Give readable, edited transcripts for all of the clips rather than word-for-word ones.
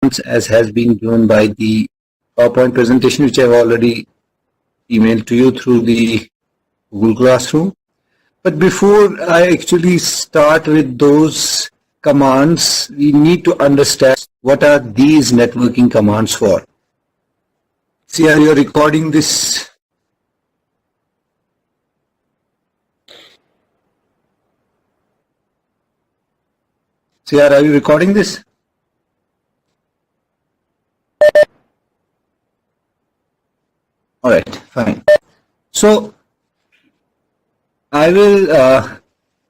commands as has been given by the PowerPoint presentation, which I've already emailed to you through the Google Classroom. But before I actually start with those commands, we need to understand what are these networking commands for. See, are you recording this? See, are you recording this? All right, fine. So I will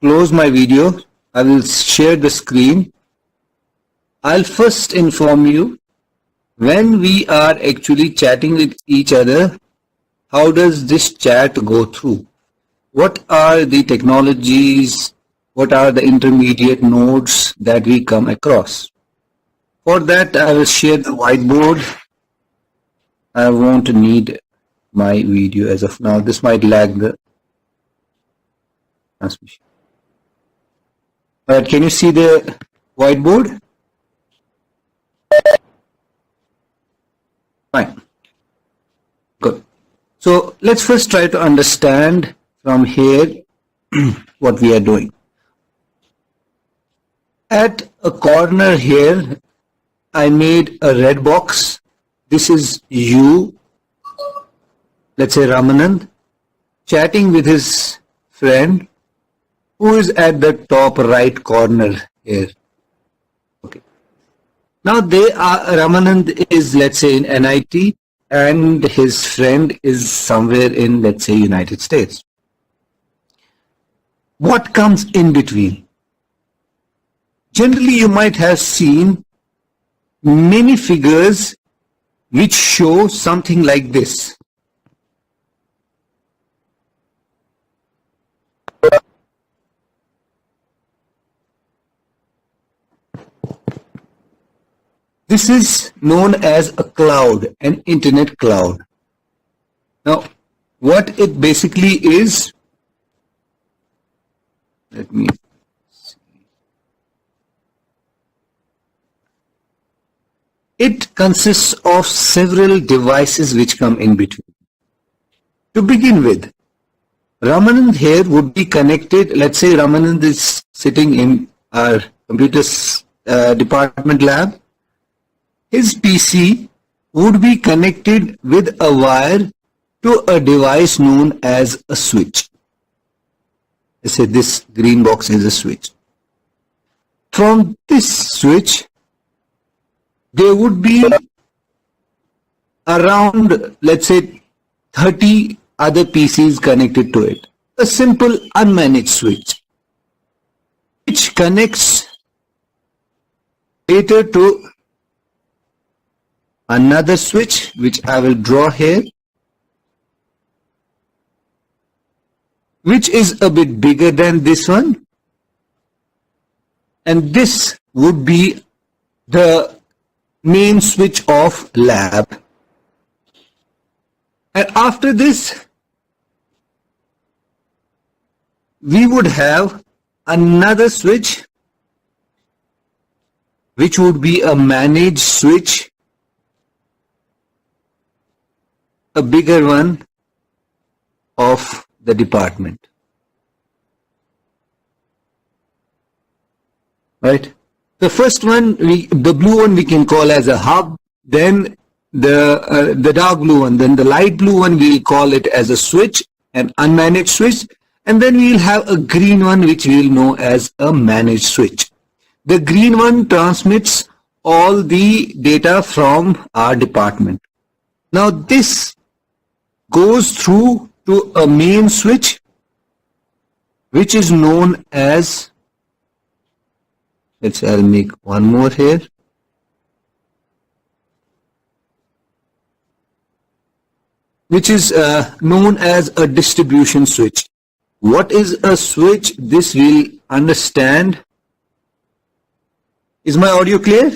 close my video. I will share the screen. I'll first inform you when we are actually chatting with each other, how does this chat go through? What are the technologies? What are the intermediate nodes that we come across? For that, I will share the whiteboard. I won't need my video as of now. This might lag the transmission. All right, can you see the whiteboard? Fine. Good. So let's first try to understand from here what we are doing. At a corner here, I made a red box. This is you, let's say Ramanand, chatting with his friend who is at the top right corner here. Okay. Now Ramanand is, let's say, in NIT and his friend is somewhere in, let's say, United States. What comes in between? Generally, you might have seen many figures which show something like this. This is known as a cloud, an internet cloud. Now, what it basically is, let me see. It consists of several devices which come in between. To begin with, Ramanand here would be connected. Let's say Ramanand is sitting in our computer department lab. His PC would be connected with a wire to a device known as a switch. Let's say this green box is a switch. From this switch, there would be around, let's say, 30 other PCs connected to it. A simple unmanaged switch, which connects later to another switch, which I will draw here, which is a bit bigger than this one. And this would be the main switch of lab. And after this, we would have another switch, which would be a managed switch, a bigger one of the department. Right? The first one, the blue one we can call as a hub, then the dark blue one, then the light blue one we'll call it as a switch, an unmanaged switch, and then we'll have a green one which we'll know as a managed switch. The green one transmits all the data from our department. Now this goes through to a main switch which is known as, I'll make one more here. Which is known as a distribution switch. What is a switch? This we'll understand. Is my audio clear?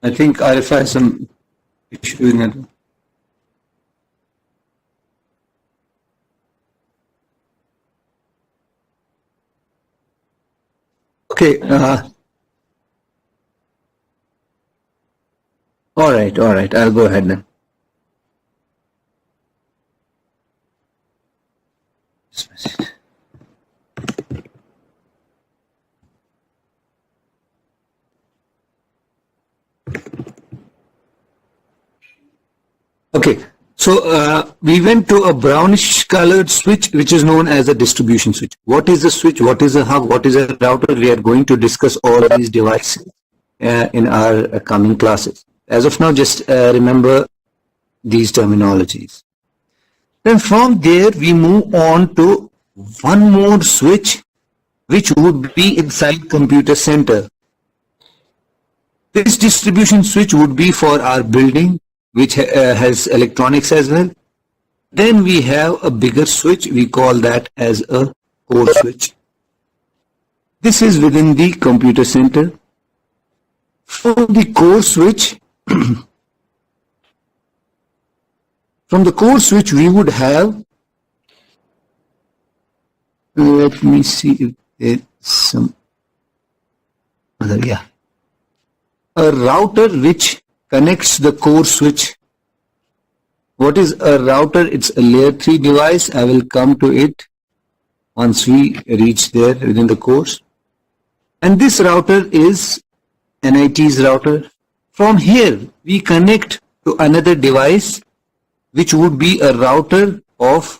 I think Arif has some issue network. Okay. All right. All right. I'll go ahead then. Okay. So we went to a brownish colored switch, which is known as a distribution switch. What is a switch? What is a hub? What is a router? We are going to discuss all these devices in our coming classes. As of now, just remember these terminologies. Then from there, we move on to one more switch, which would be inside computer center. This distribution switch would be for our building, which has electronics as well. Then we have a bigger switch. We call that as a core switch. This is within the computer center. From the core switch, we would have, let me see if there's some other, yeah, a router which connects the core switch. What is a router? It's a layer 3 device. I will come to it once we reach there within the course. And this router is NIT's router. From here, we connect to another device, which would be a router of,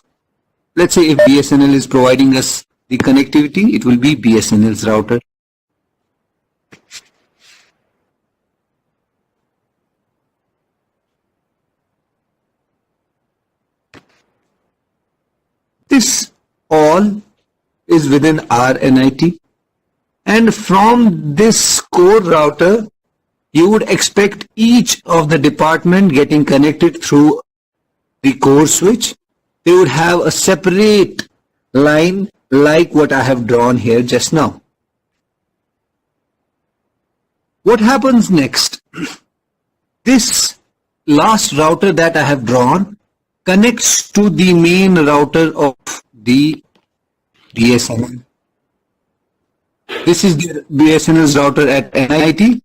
let's say if BSNL is providing us the connectivity, it will be BSNL's router. This all is within our NIT, and from this core router, you would expect each of the department getting connected through the core switch. They would have a separate line like what I have drawn here just now. What happens next? This last router that I have drawn connects to the main router of the BSNL. This is the BSNL's router at NIT.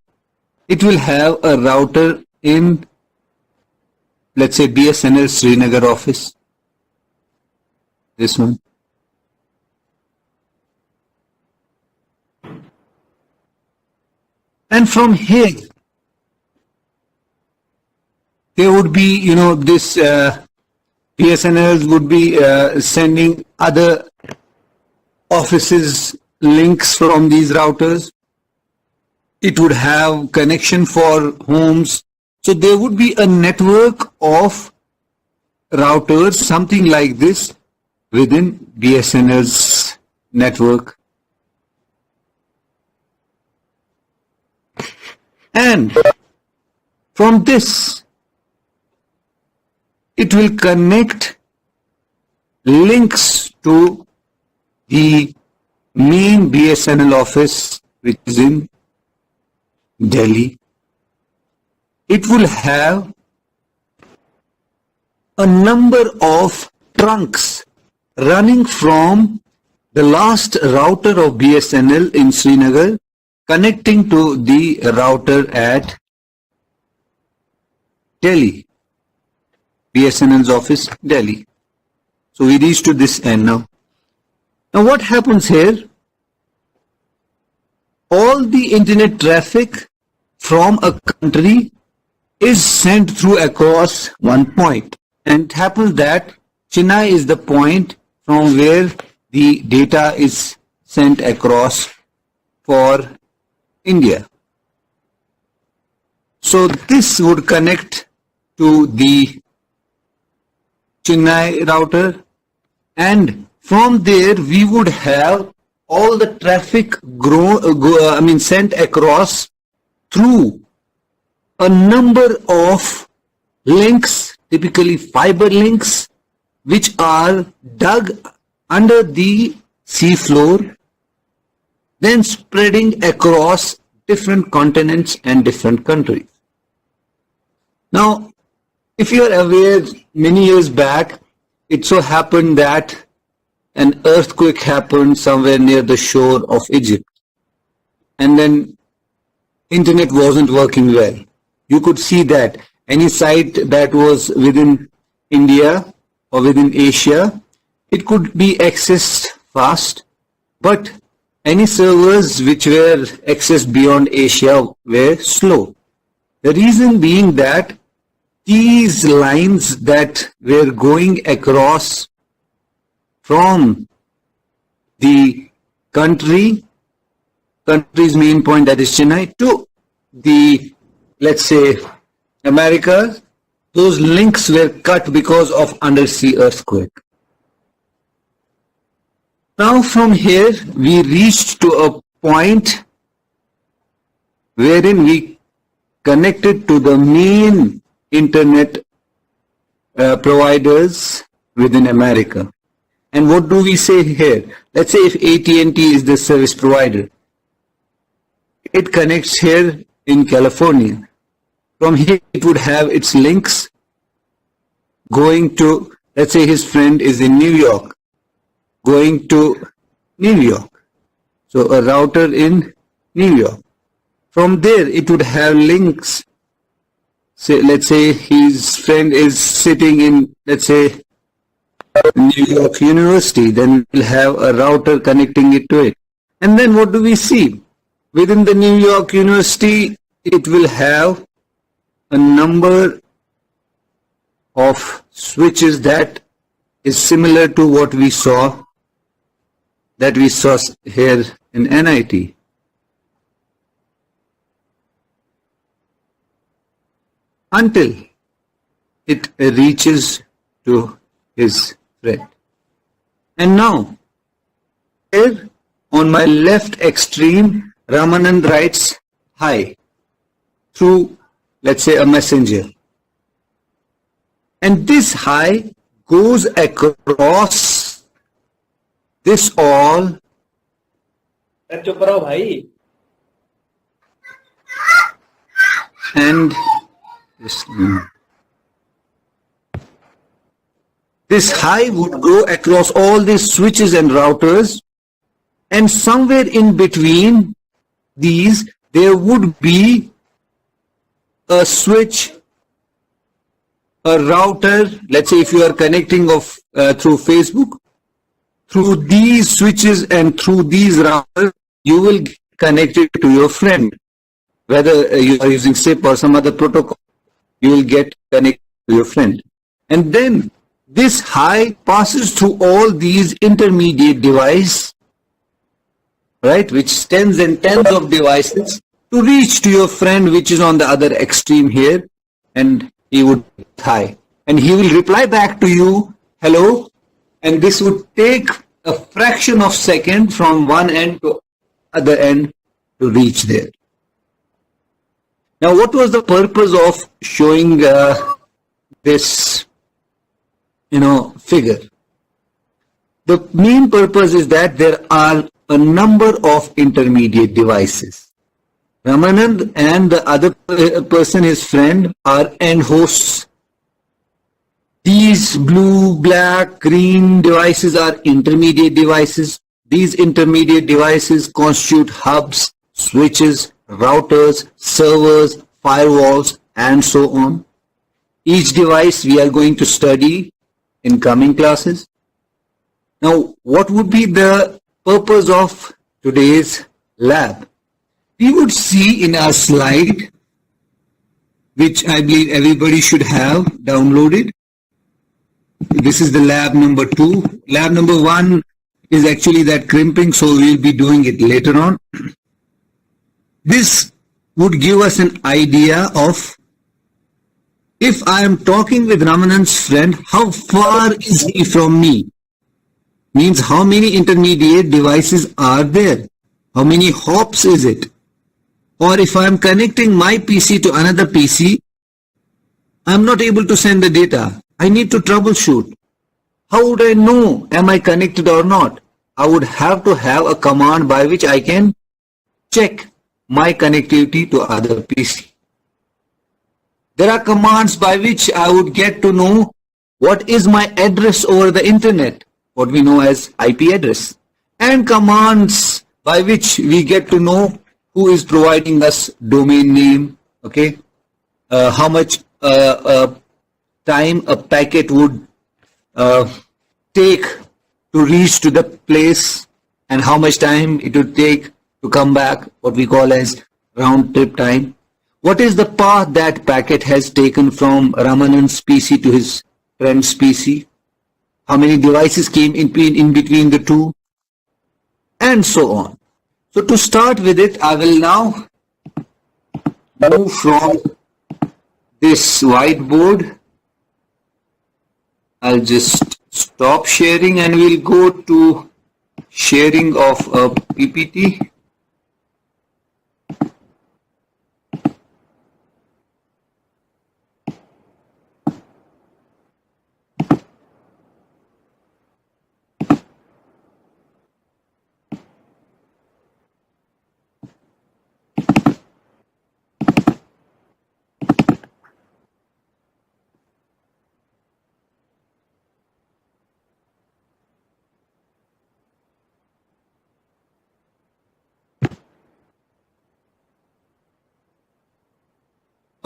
It will have a router in, let's say, BSNL Srinagar office. This one. And from here, there would be, this BSNL would be sending other offices links from these routers. It would have connection for homes. So there would be a network of routers, something like this, within BSNL's network. And from this, it will connect links to the main BSNL office, which is in Delhi. It will have a number of trunks running from the last router of BSNL in Srinagar, connecting to the router at Delhi, BSNL's office, Delhi. So we reach to this end now. Now what happens here? All the internet traffic from a country is sent through across one point. And it happens that Chennai is the point from where the data is sent across for India. So this would connect to the Chennai router, and from there we would have all the traffic sent across through a number of links, typically fiber links, which are dug under the sea floor, then spreading across different continents and different countries. Now, If you are aware, many years back, it so happened that an earthquake happened somewhere near the shore of Egypt. And then internet wasn't working well. You could see that any site that was within India or within Asia, it could be accessed fast, but any servers which were accessed beyond Asia were slow. The reason being that these lines that were going across from the country's main point, that is Chennai, to the, let's say, America, those links were cut because of undersea earthquake. Now from here, we reached to a point wherein we connected to the main internet providers within America. And what do we say here? Let's say if AT&T is the service provider, it connects here in California. From here, it would have its links going to, let's say his friend is in New York, going to New York. So a router in New York. From there, it would have links. Say, let's say his friend is sitting in, let's say, New York University, then we'll have a router connecting it to it. And then what do we see? Within the New York University, it will have a number of switches that is similar to what we saw here in NIT. Until it reaches to his friend. And now, here on my left extreme, Ramanand writes hi through, let's say, a messenger. And this hi goes across this all. And this hi would go across all these switches and routers, and somewhere in between these there would be a switch, a router. Let's say if you are connecting through Facebook, through these switches and through these routers, you will get connected to your friend. Whether you are using SIP or some other protocol, you will get connected to your friend. And then this hi passes through all these intermediate devices, right, which tens and tens of devices, to reach to your friend which is on the other extreme here, and he would hi. And he will reply back to you, hello, and this would take a fraction of a second from one end to other end to reach there. Now, what was the purpose of showing this, figure? The main purpose is that there are a number of intermediate devices. Ramanand and the other person, his friend, are end hosts. These blue, black, green devices are intermediate devices. These intermediate devices constitute hubs, switches, routers, servers, firewalls, and so on. Each device we are going to study in coming classes. Now, what would be the purpose of today's lab? We would see in our slide, which I believe everybody should have downloaded. This is the lab number 2. Lab number 1 is actually that crimping, so we'll be doing it later on. This would give us an idea of, if I am talking with Ramanand's friend, how far is he from me? Means how many intermediate devices are there? How many hops is it? Or if I am connecting my PC to another PC, I am not able to send the data. I need to troubleshoot. How would I know, am I connected or not? I would have to have a command by which I can check my connectivity to other PC. There are commands by which I would get to know what is my address over the internet, what we know as IP address, and commands by which we get to know who is providing us domain name, okay, how much time a packet would take to reach to the place, and how much time it would take to come back, what we call as round trip time. What is the path that packet has taken from Ramanan's PC to his friend's PC? How many devices came in between the two? And so on. So to start with it, I will now move from this whiteboard. I'll just stop sharing and we'll go to sharing of a PPT.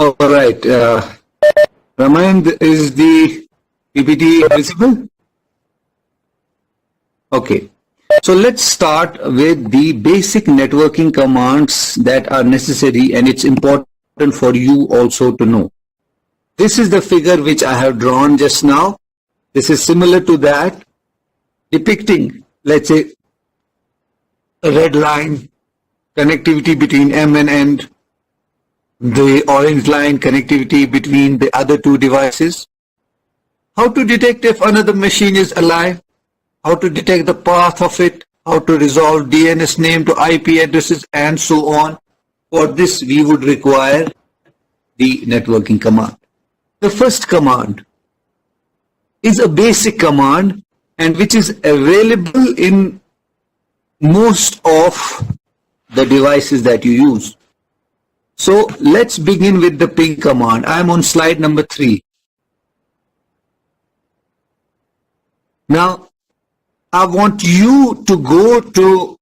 All right. Raman, is the PPT visible? Okay. So let's start with the basic networking commands that are necessary, and it's important for you also to know. This is the figure which I have drawn just now. This is similar to that, depicting, let's say, a red line, connectivity between M and N, the orange line, connectivity between the other two devices. How to detect if another machine is alive, how to detect the path of it, how to resolve DNS name to IP addresses, and so on. For this, we would require the networking command. The first command is a basic command and which is available in most of the devices that you use. So let's begin with the ping command. I'm on slide number 3. Now, I want you to go to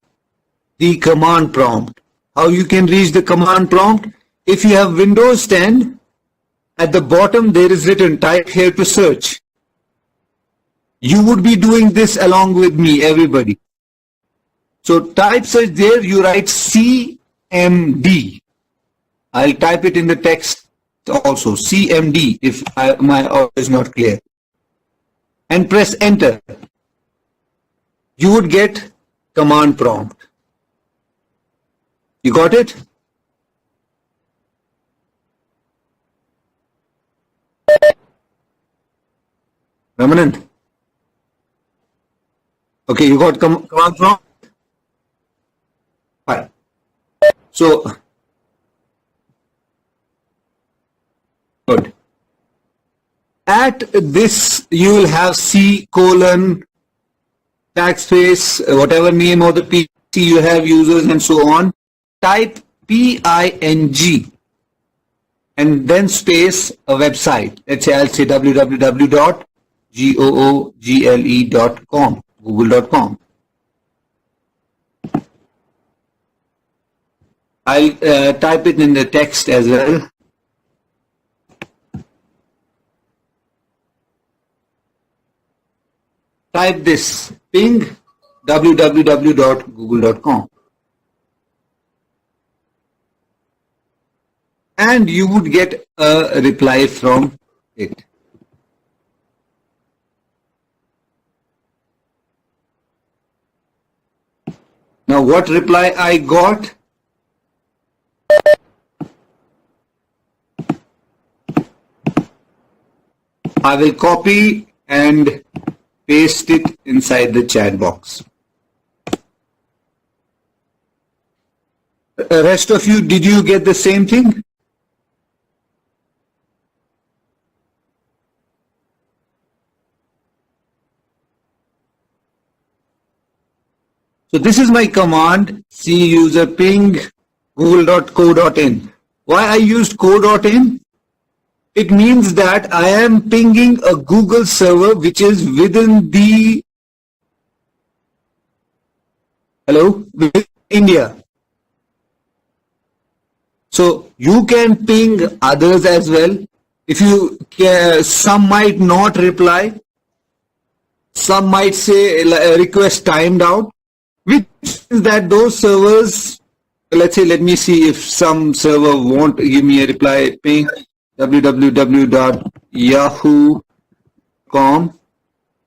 the command prompt. How you can reach the command prompt? If you have Windows 10, at the bottom there is written type here to search. You would be doing this along with me, everybody. So type search there, you write CMD. I'll type it in the text also, CMD, if my audio is not clear. And press enter. You would get command prompt. You got it? Ramanand? Okay, you got command prompt? Fine. So, good. At this, you will have C:, backspace, whatever name of the PC you have, users and so on. Type PING and then space a website. Let's say I'll say www.google.com, google.com. I'll type it in the text as well. Type this, ping www.google.com. And you would get a reply from it. Now what reply I got? I will copy and paste it inside the chat box. Rest of you, did you get the same thing? So this is my command, cuser ping google.co.in. Why I used co.in? it means that I am pinging a Google server which is within the within India. So you can ping others as well. If you some might not reply, some might say request timed out, which is that those servers, let's say, let me see if some server won't give me a reply. Ping www.yahoo.com.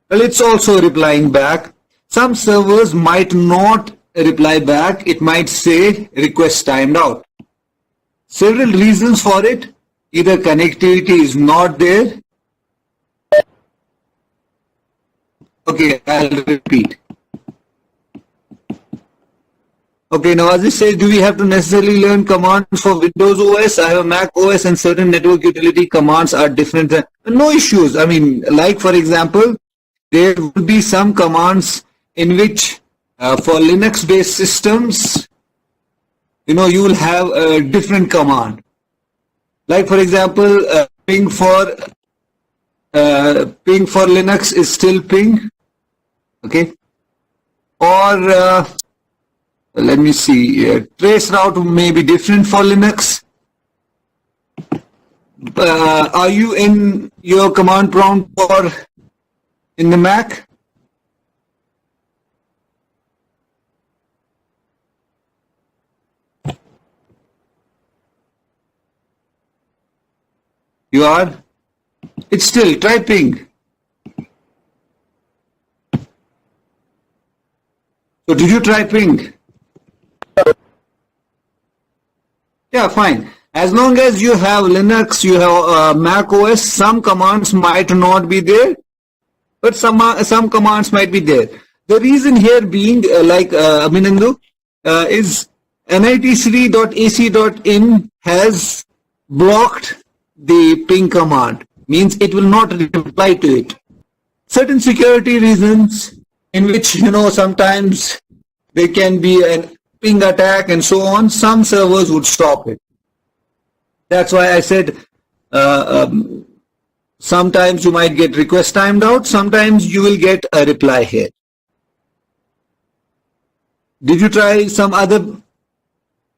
Well, it's also replying back. Some servers might not reply back. It might say request timed out. Several reasons for it. Either connectivity is not there. Okay, I'll repeat. Okay, now as I said, do we have to necessarily learn commands for Windows OS? I have a Mac OS and certain network utility commands are different. No issues. I mean, like for example, there will be some commands in which for Linux based systems, you will have a different command. Like for example, ping for Linux is still ping. Okay. Or let me see, trace route may be different for Linux. Are you in your command prompt or in the Mac? You are? It's still, try ping. So did you try ping? Yeah, fine. As long as you have Linux, you have Mac OS, some commands might not be there, but some commands might be there. The reason here being, like Abhinandu, is nitc.ac.in has blocked the ping command. Means it will not reply to it. Certain security reasons in which, sometimes there can be an ping attack and so on, some servers would stop it. That's why I said sometimes you might get request timed out, sometimes you will get a reply here. Did you try some other,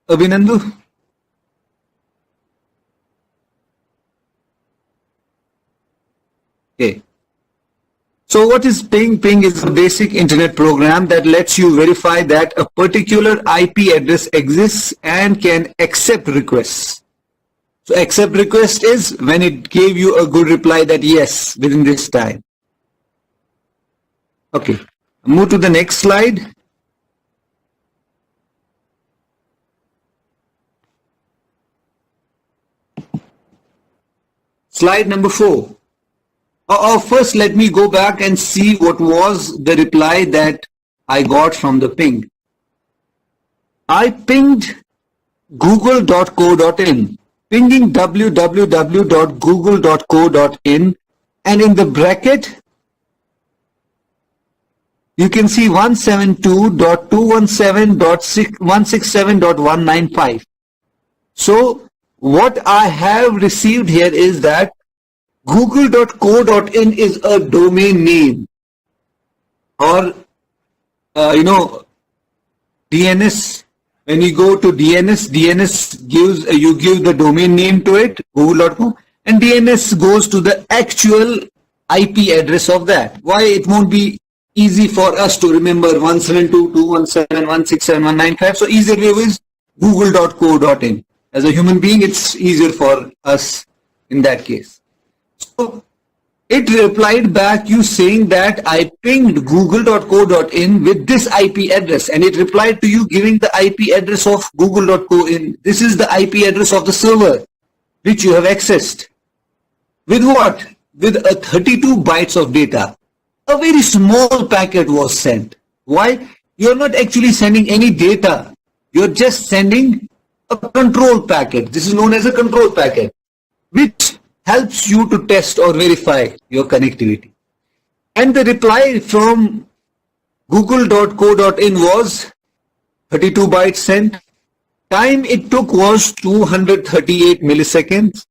Abhinandu? Okay. So what is ping? Ping is a basic internet program that lets you verify that a particular IP address exists and can accept requests. So accept request is when it gave you a good reply that yes, within this time. Okay, move to the next slide. Slide number 4. First, let me go back and see what was the reply that I got from the ping. I pinged google.co.in, pinging www.google.co.in, and in the bracket, you can see 172.217.167.195. So, what I have received here is that google.co.in is a domain name, or DNS. When you go to DNS gives you give the domain name to it, google.com, and DNS goes to the actual IP address of that. Why it won't be easy for us to remember 172.217.167.195? So easier way is google.co.in. As a human being, it's easier for us in that case. So it replied back you saying that I pinged google.co.in with this IP address, and it replied to you giving the IP address of google.co.in. This is the IP address of the server which you have accessed. With what? With a 32 bytes of data. A very small packet was sent. Why? You're not actually sending any data. You're just sending a control packet. This is known as a control packet, which helps you to test or verify your connectivity. And the reply from google.co.in was 32 bytes sent. Time it took was 238 milliseconds.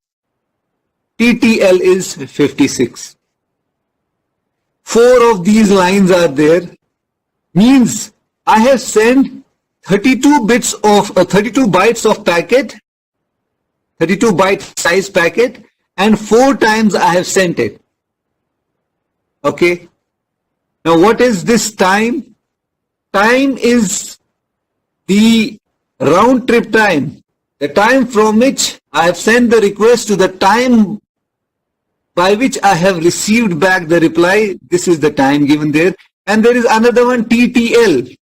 TTL is 56. 4 of these lines are there. Means I have sent 32 bits of 32 bytes of packet, 32 byte size packet, and 4 times I have sent it. Okay. Now what is this time? Time is the round trip time. The time from which I have sent the request to the time by which I have received back the reply. This is the time given there. And there is another one, TTL.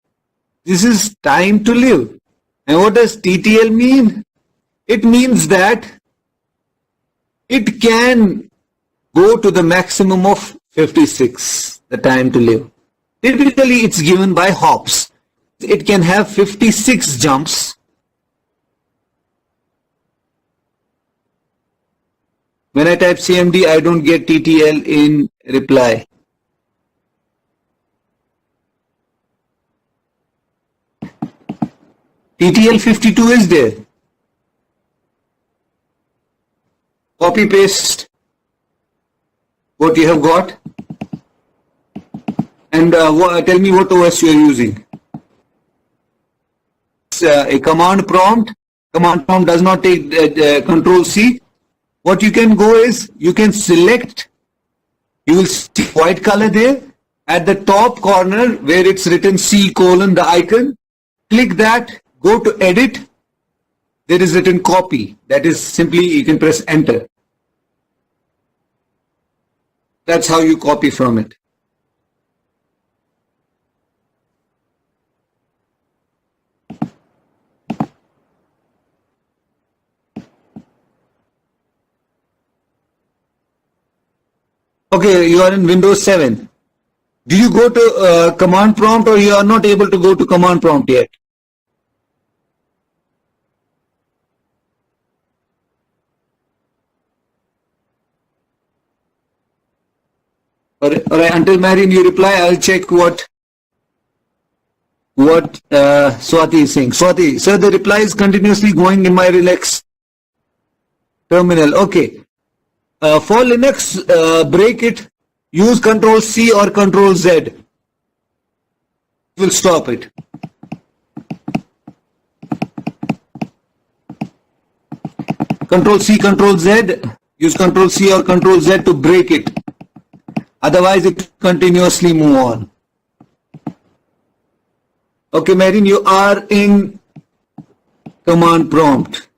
This is time to live. And what does TTL mean? It means that it can go to the maximum of 56, the time to live. Typically, it's given by hops. It can have 56 jumps. When I type CMD, I don't get TTL in reply. TTL 52 is there. Copy paste what you have got, and tell me what OS you are using. It's a command prompt. Command prompt does not take Control C. What you can go is you can select. You will see white color there at the top corner where it's written C:, the icon. Click that. Go to edit. There is written copy. That is simply you can press enter. That's how you copy from it. Okay, you are in Windows 7. Do you go to command prompt, or you are not able to go to command prompt yet? Alright, until Marian you reply, I'll check what Swati is saying. Swati, sir, the reply is continuously going in my relax terminal. Okay. For Linux, break it. Use Control C or Control Z. It will stop it. Control C, Control Z. Use Control C or Control Z to break it. Otherwise, it continuously move on. Okay, Marian, you are in command prompt.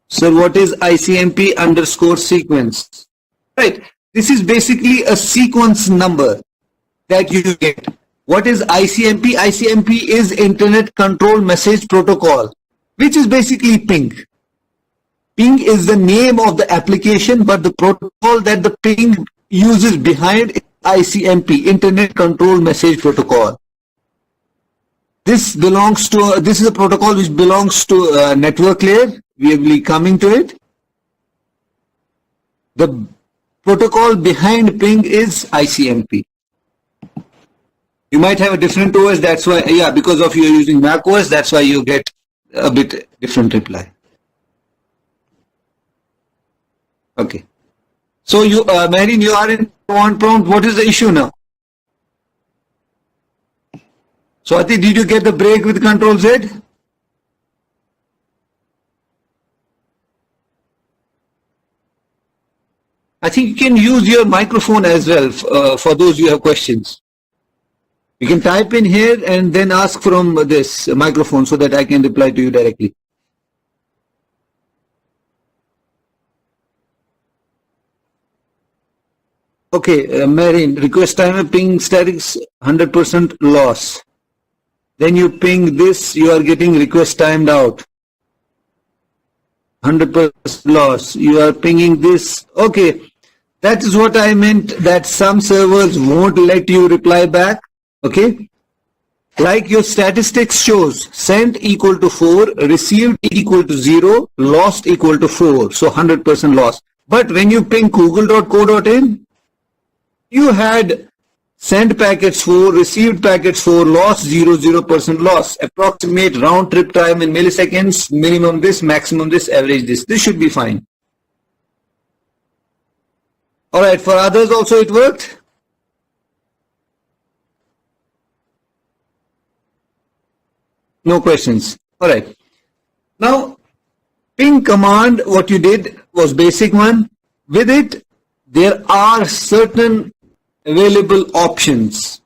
Sir, what is ICMP underscore sequence? Right. This is basically a sequence number that you get. What is ICMP? ICMP is Internet Control Message Protocol, which is basically ping. Ping is the name of the application, but the protocol that the ping uses behind is ICMP, Internet Control Message Protocol. This is a protocol which belongs to network layer. We will be coming to it. The protocol behind ping is ICMP. You might have a different OS, that's why, yeah, because of you using Mac OS, that's why you get a bit different reply. Okay. So you, Marian, you are in command prompt. What is the issue now? Swati, did you get the break with Control Z? I think you can use your microphone as well for those who have questions. You can type in here and then ask from this microphone so that I can reply to you directly. Okay, Marian, request timer ping statics 100% loss. Then you ping this, you are getting request timed out. 100% loss. You are pinging this. Okay, that is what I meant, that some servers won't let you reply back. Okay, like your statistics shows, sent equal to 4, received equal to 0, lost equal to 4. So 100% loss. But when you ping google.co.in, you had sent packets 4, received packets 4, lost 0% loss. Approximate round trip time in milliseconds, minimum this, maximum this, average this. This should be fine. All right, for others also it worked? No questions. All right. Now, ping command, what you did was basic one. With it, there are certain available options.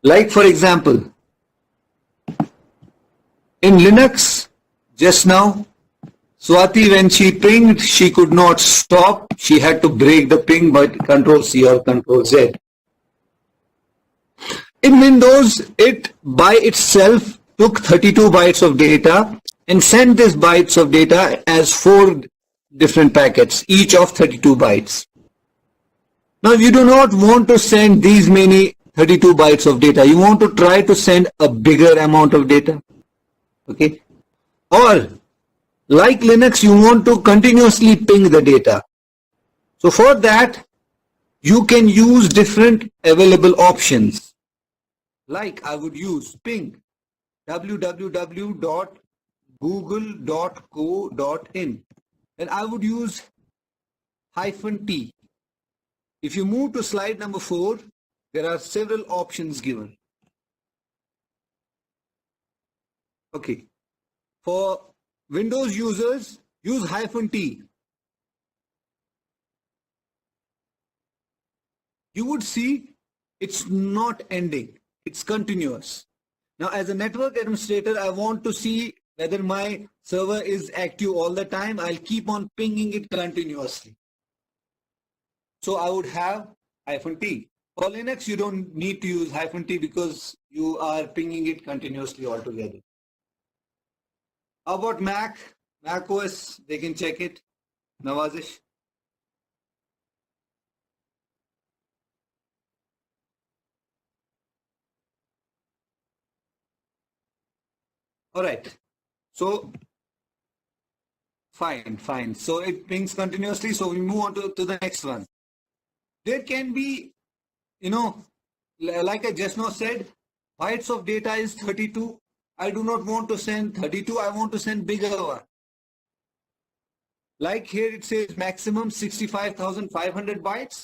Like for example, in Linux, just now, Swati, when she pinged, she could not stop. She had to break the ping by Control C or Control Z. In Windows, it by itself took 32 bytes of data and sent these bytes of data as 4 different packets, each of 32 bytes. Now you do not want to send these many 32 bytes of data. You want to try to send a bigger amount of data. Okay. Or like Linux, you want to continuously ping the data. So for that, you can use different available options. Like I would use ping www.google.co.in, and I would use -t. If you move to slide number 4, there are several options given. Okay. For Windows users, use -t. You would see it's not ending. It's continuous. Now, as a network administrator, I want to see whether my server is active all the time. I'll keep on pinging it continuously. So I would have -t. For Linux, you don't need to use -t because you are pinging it continuously altogether. How about Mac? Mac OS, they can check it. Nawazish. All right. So fine. So it pings continuously. So we move on to the next one. There can be, like I just now said, bytes of data is 32. I do not want to send 32. I want to send bigger one. Like here it says maximum 65,500 bytes.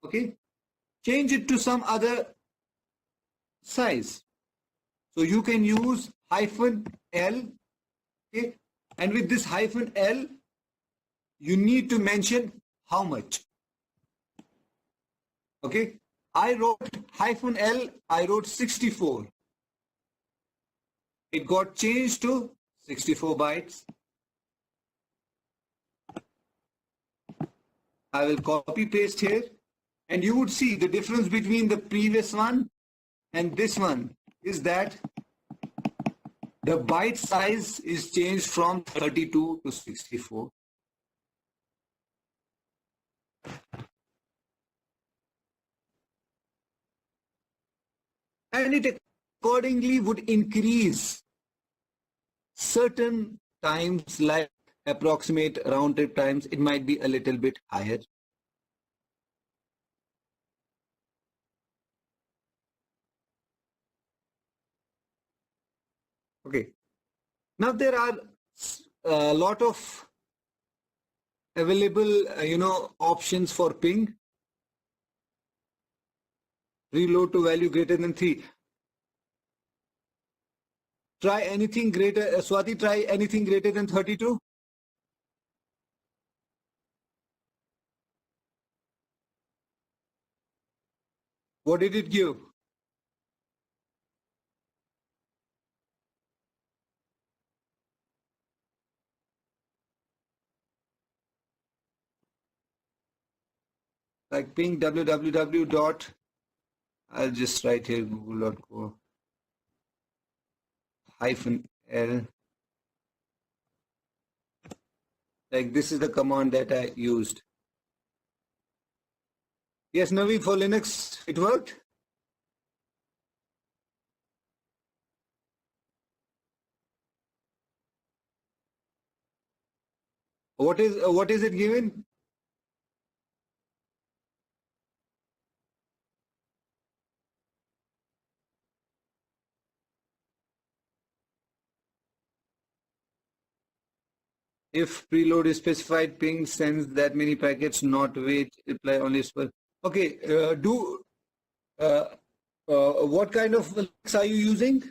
Okay. Change it to some other size. So you can use -L. Okay. And with this -L, you need to mention how much. Okay. I wrote -L, I wrote 64. It got changed to 64 bytes. I will copy paste here, and you would see the difference between the previous one and this one is that the byte size is changed from 32 to 64. And it accordingly would increase certain times, like approximate round trip times. It might be a little bit higher. Okay. Now there are a lot of available, options for ping. Reload to value greater than 3. Try anything greater, Swati, try anything greater than 32. What did it give? Like ping www dot, I'll just write here google.co -L. Like this is the command that I used. Yes, Navi, for Linux, it worked? What is it given? If preload is specified, ping sends that many packets, not wait, reply only. Okay, what kind of Linux are you using?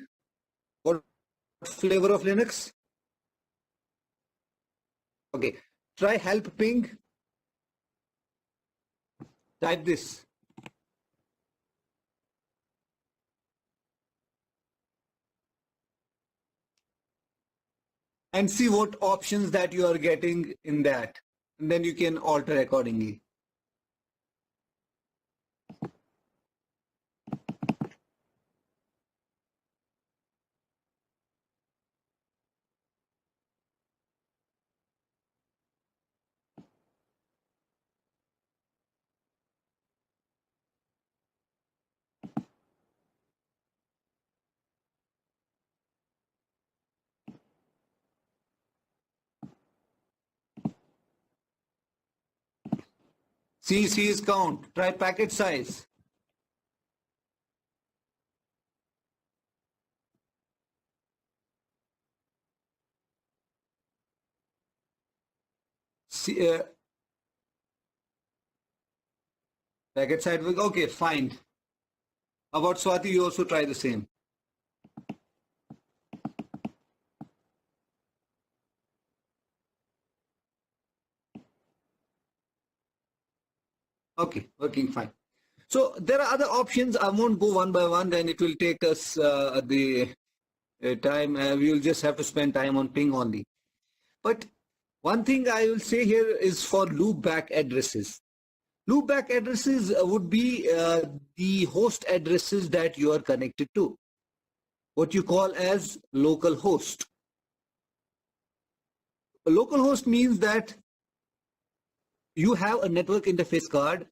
What flavor of Linux? Okay, try help ping. Type this. And see what options that you are getting in that. And then you can alter accordingly. C is count. Try packet size. C, packet size. Okay, fine. About Swati, you also try the same. Okay, working fine. So there are other options. I won't go one by one, then it will take us the time. We will just have to spend time on ping only. But one thing I will say here is for loopback addresses. Loopback addresses would be the host addresses that you are connected to, what you call as local host. A local host means that you have a network interface card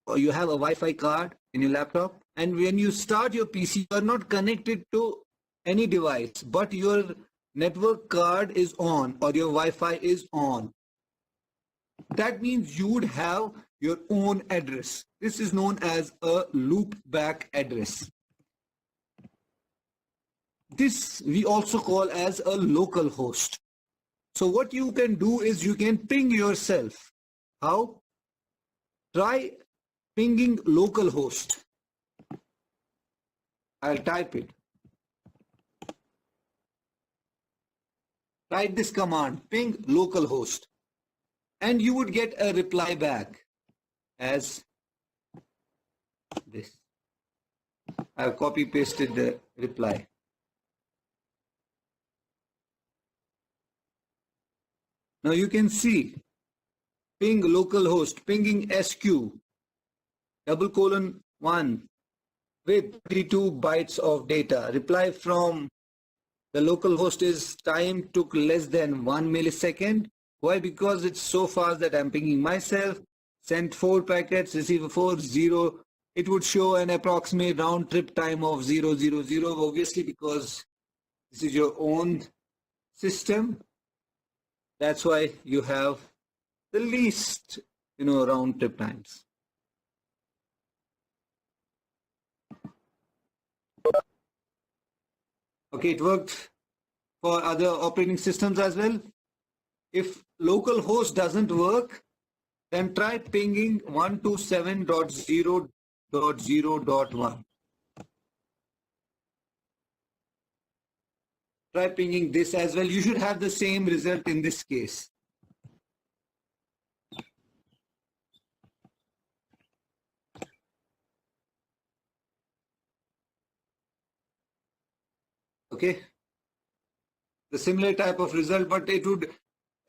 or you have a Wi-Fi card in your laptop, and when you start your PC, you are not connected to any device, but your network card is on or your Wi-Fi is on. That means you would have your own address. This is known as a loopback address. This we also call as a local host. So what you can do is you can ping yourself. How? Try pinging localhost. I'll type it. Write this command, ping localhost, and you would get a reply back as this. I've copy pasted the reply. Now you can see ping localhost, pinging SQ, :1 with 32 bytes of data. Reply from the localhost is time took less than 1 millisecond. Why? Because it's so fast that I'm pinging myself. Sent 4 packets, receive 4, 0. It would show an approximate round trip time of 0, 0, 0. Obviously, because this is your own system. That's why you have the least, round trip times. Okay, it worked for other operating systems as well. If localhost doesn't work, then try pinging 127.0.0.1. Try pinging this as well. You should have the same result in this case. Okay, the similar type of result, but it would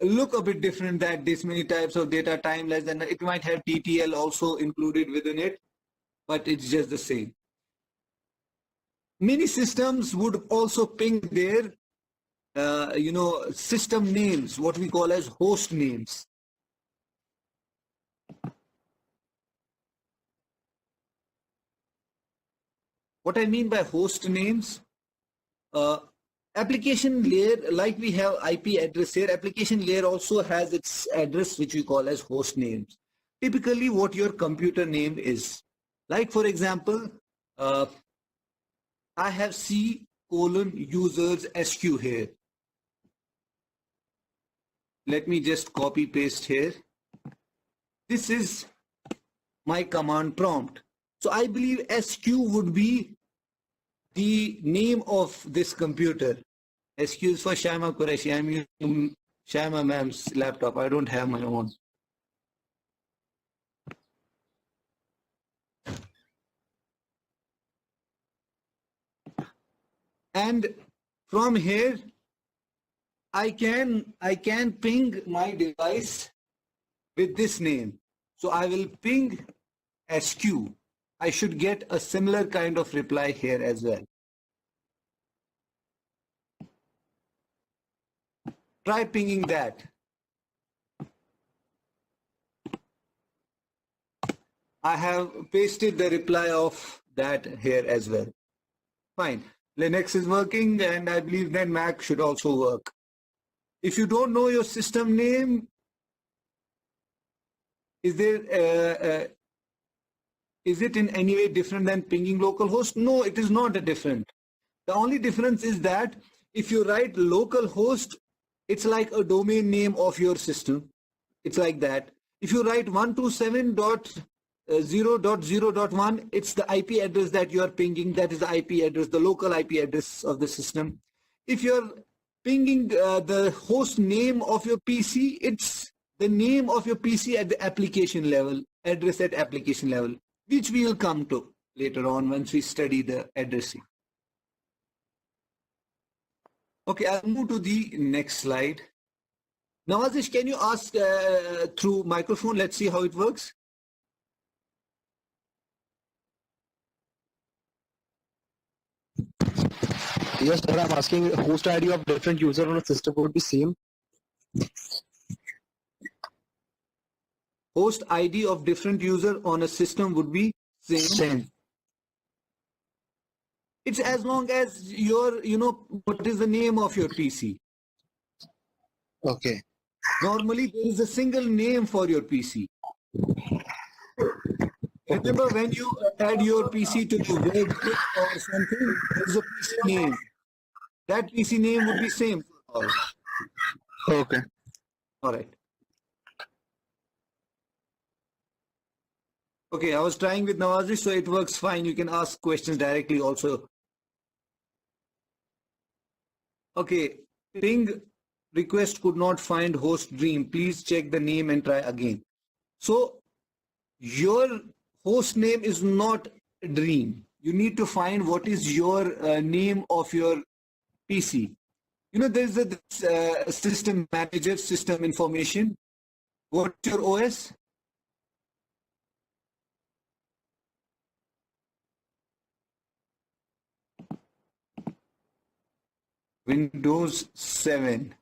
look a bit different, that this many types of data, time less than, it might have TTL also included within it, but it's just the same. Many systems would also ping their system names, what we call as host names. What I mean by host names, application layer, like we have IP address here, application layer also has its address, which we call as host names. Typically what your computer name is. Like for example, I have C:\users SQ here. let me just copy paste here. This is my command prompt. So I believe SQ would be the name of this computer. SQ is for Shaima Qureshi. I'm using Shaima ma'am's laptop. I don't have my own. And from here, I can ping my device with this name. So I will ping SQ. I should get a similar kind of reply here as well. Try pinging that. I have pasted the reply of that here as well. Fine. Linux is working, and I believe then Mac should also work. If you don't know your system name, is it in any way different than pinging localhost? No, it is not different. The only difference is that if you write localhost, it's like a domain name of your system. It's like that. If you write 127.0.0.1, it's the IP address that you are pinging. That is the IP address, the local IP address of the system. If you're pinging the host name of your PC, it's the name of your PC at the application level, address at application level, which we will come to later on once we study the addressing. Okay, I'll move to the next slide. Nawazish, can you ask through microphone? Let's see how it works. Yes, sir, I'm asking host ID of different user on a system would be same. Host ID of different user on a system would be same. It's as long as your, what is the name of your PC. Okay. Normally, there is a single name for your PC. Remember, when you add your PC to the web or something, there is a PC name. That PC name would be same for all. Okay. All right. Okay, I was trying with Nawazish, so it works fine. You can ask questions directly also. Okay, ping request could not find host dream. Please check the name and try again. So your host name is not dream. You need to find what is your name of your PC. There's a system manager, system information. What's your OS? Windows 7.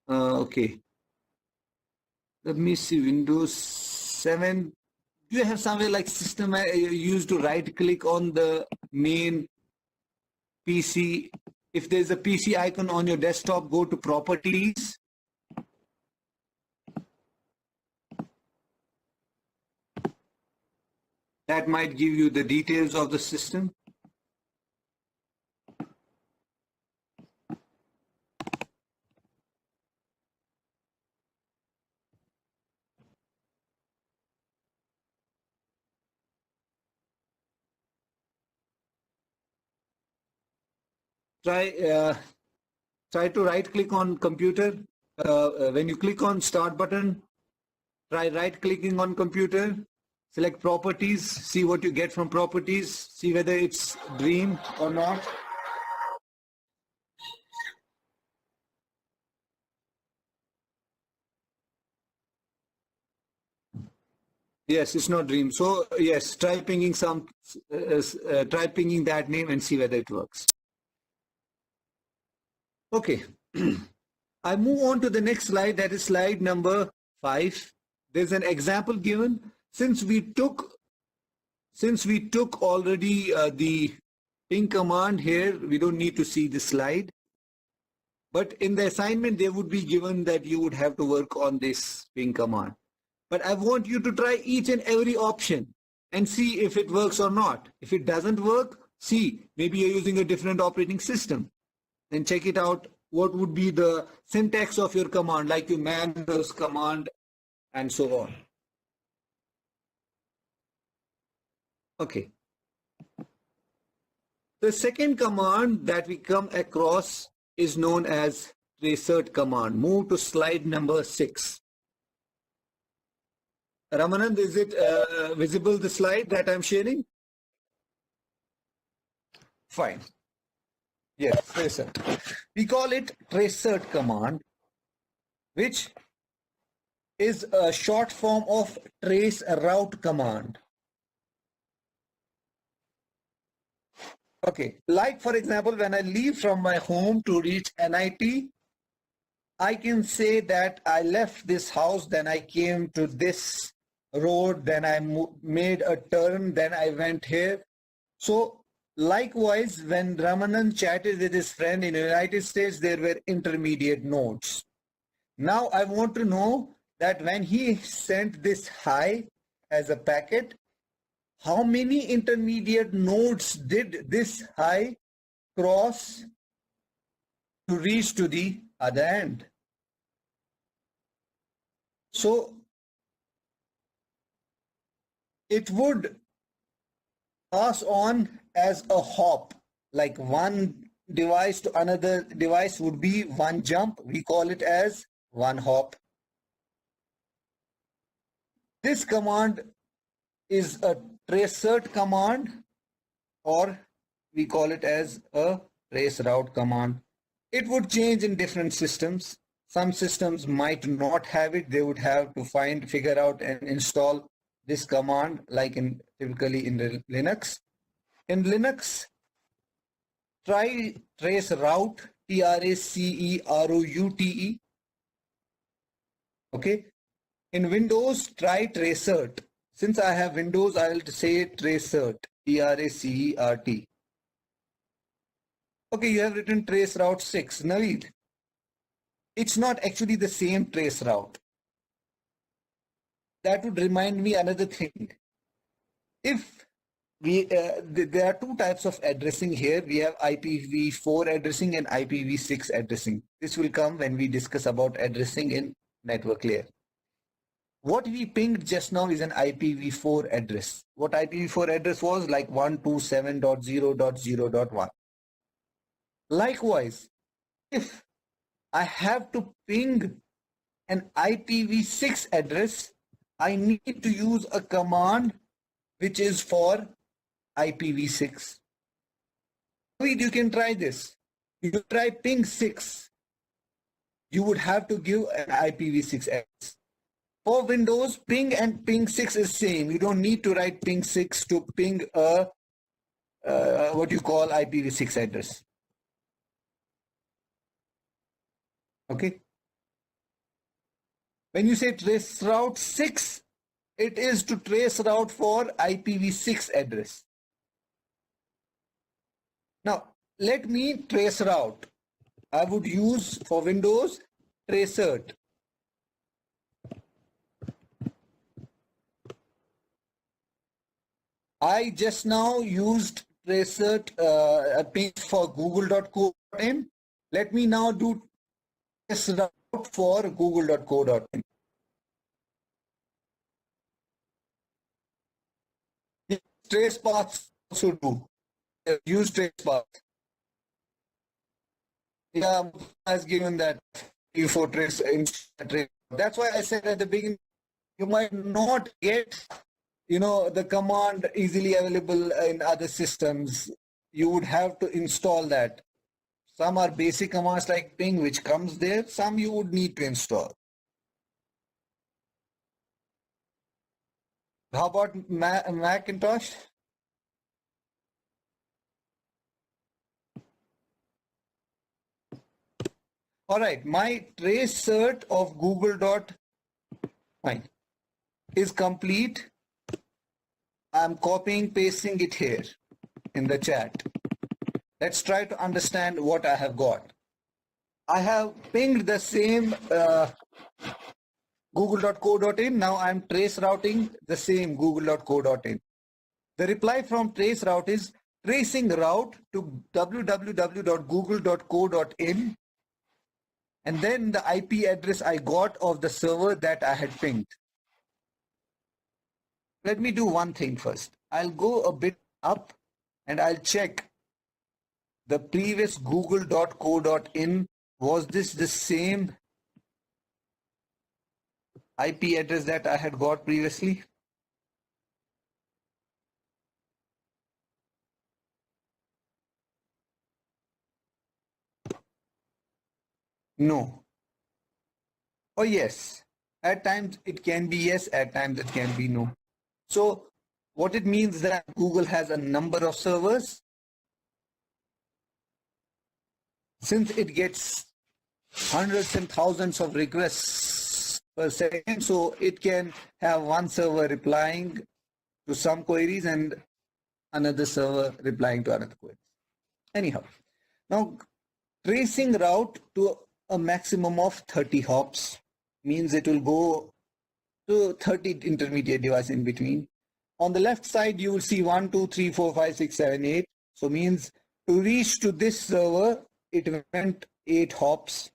Okay. Let me see. Windows 7. Do you have somewhere like system you use to right click on the main PC? If there's a PC icon on your desktop, go to properties. That might give you the details of the system. Try to right click on computer. When you click on start button, try right clicking on computer, select properties, see what you get from properties, see whether it's dream or not. Yes, it's not dream. So yes, try pinging try pinging that name and see whether it works. Okay, I move on to the next slide. That is slide number 5. There's an example given. Since we took already the ping command here, we don't need to see the slide. But in the assignment, they would be given that you would have to work on this ping command. But I want you to try each and every option and see if it works or not. If it doesn't work, see, maybe you're using a different operating system. Then check it out what would be the syntax of your command, like your man command and so on. Okay. The second command that we come across is known as tracert command. Move to slide number 6. Ramanand, is it visible, the slide that I'm sharing? Fine. Yes, tracert. We call it tracert command, which is a short form of trace route command. Okay, like for example, when I leave from my home to reach NIT, I can say that I left this house, then I came to this road, then I made a turn, then I went here. So likewise, when Ramanand chatted with his friend in the United States, there were intermediate nodes. Now I want to know that when he sent this hi as a packet, how many intermediate nodes did this hi cross to reach to the other end? So it would pass on as a hop, like one device to another device would be one jump. We call it as one hop. This command is a tracert command, or we call it as a trace route command. It would change in different systems. Some systems might not have it. They would have to figure out and install this command, like typically in the Linux. In Linux, try trace route, TRACEROUTE. Okay. In Windows, try tracert. Since I have Windows, I will say tracert, TRACERT. Okay, you have written trace route 6. Naveed, it's not actually the same trace route. That would remind me another thing. If there are two types of addressing here. We have IPv4 addressing and IPv6 addressing. This will come when we discuss about addressing in network layer. What we pinged just now is an IPv4 address. What IPv4 address was, like 127.0.0.1. Likewise, if I have to ping an IPv6 address, I need to use a command which is for IPv6. You can try this. You try ping 6. You would have to give an IPv6 address. For Windows, ping and ping 6 is same. You don't need to write ping 6 to ping a what you call IPv6 address. Okay. When you say trace route 6, it is to trace route for IPv6 address. Now, let me trace route. I would use for Windows tracert. I just now used tracert ping for google.co.in. Let me now do trace route for google.co.in. Trace paths also do. Use trace path. Yeah, has given that for trace. That's why I said at the beginning, you might not get, the command easily available in other systems. You would have to install that. Some are basic commands like ping, which comes there. Some you would need to install. How about Macintosh? All right, my tracert of Google.fine is complete. I'm copying, pasting it here in the chat. Let's try to understand what I have got. I have pinged the same google.co.in. Now I'm trace routing the same google.co.in. The reply from trace route is tracing route to www.google.co.in and then the IP address I got of the server that I had pinged. Let me do one thing first. I'll go a bit up and I'll check the previous google.co.in. Was this the same IP address that I had got previously? No. Oh yes. At times it can be yes, at times it can be no. So what it means that Google has a number of servers. Since it gets hundreds and thousands of requests per second, so it can have one server replying to some queries and another server replying to another query. Anyhow, now tracing route to a maximum of 30 hops means it will go to 30 intermediate devices in between. On the left side, you will see 1, 2, 3, 4, 5, 6, 7, 8. So means to reach to this server, it went 8 hops.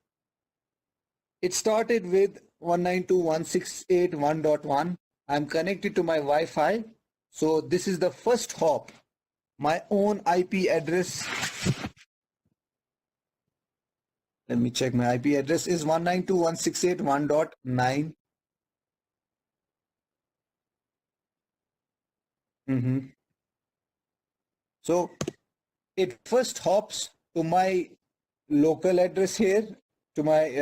It started with 192.168.1.1. I'm connected to my Wi-Fi. So this is the first hop. My own IP address. Let me check. My IP address is 192.168.1.9. So it first hops to my local address here, to my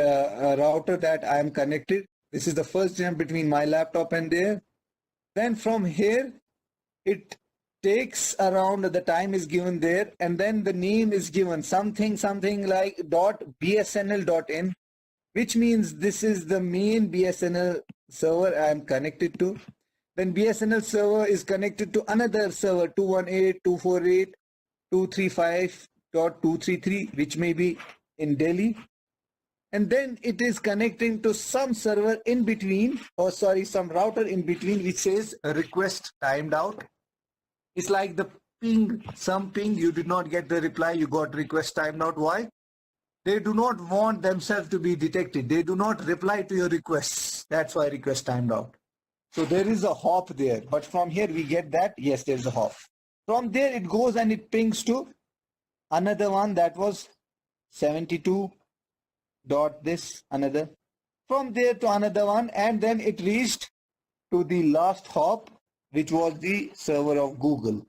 router that I am connected. This is the first jump between my laptop and there. Then from here, it takes around, the time is given there, and then the name is given something like .bsnl.in, which means this is the main BSNL server I am connected to. Then BSNL server is connected to another server 218.248.235.233, which may be in Delhi. And then it is connecting to some server in between, or sorry, some router in between, which says request timed out. It's like the ping, some ping, you did not get the reply, you got request timed out. Why? They do not want themselves to be detected. They do not reply to your requests. That's why request timed out. So there is a hop there. But from here we get that, yes, there's a hop. From there it goes and it pings to another one that was 72 dot this, another. From there to another one, and then it reached to the last hop, which was the server of Google.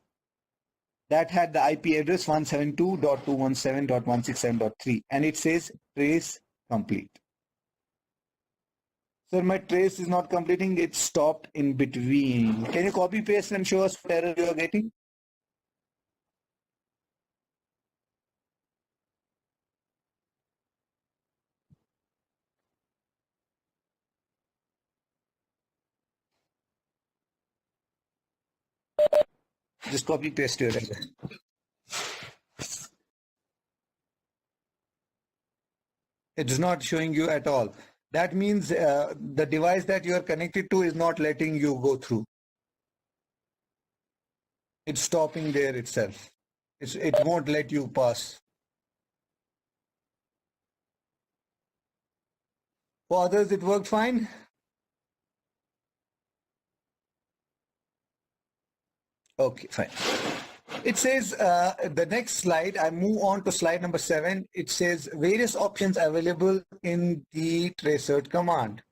That had the IP address 172.217.167.3, and it says trace complete. Sir, my trace is not completing, it stopped in between. Can you copy paste and show us what error you are getting? Just copy paste your error. It is not showing you at all. That means the device that you are connected to is not letting you go through. It's stopping there itself. It won't let you pass. For others, it worked fine. Okay, fine. It says the next slide, I move on to slide number 7. It says various options available in the tracert command.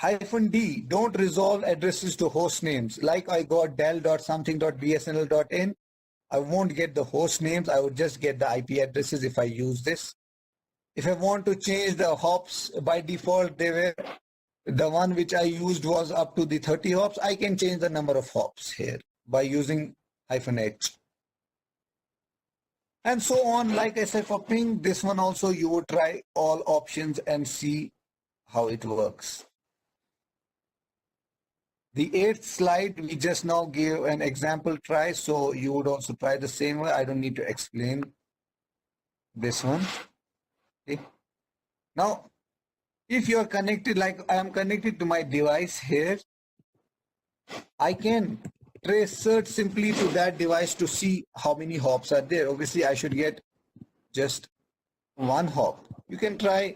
-D, don't resolve addresses to host names. Like I got del.something.bsnl.in. I won't get the host names. I would just get the IP addresses if I use this. If I want to change the hops, by default, they were, the one which I used was up to the 30 hops. I can change the number of hops here by using -H. And so on. Like I said, for ping, this one also you would try all options and see how it works. The 8th slide, we just now gave an example try, so you would also try the same way. I don't need to explain this one. Okay. Now, if you are connected, like I am connected to my device here, I can trace search simply to that device to see how many hops are there. Obviously, I should get just one hop. you can try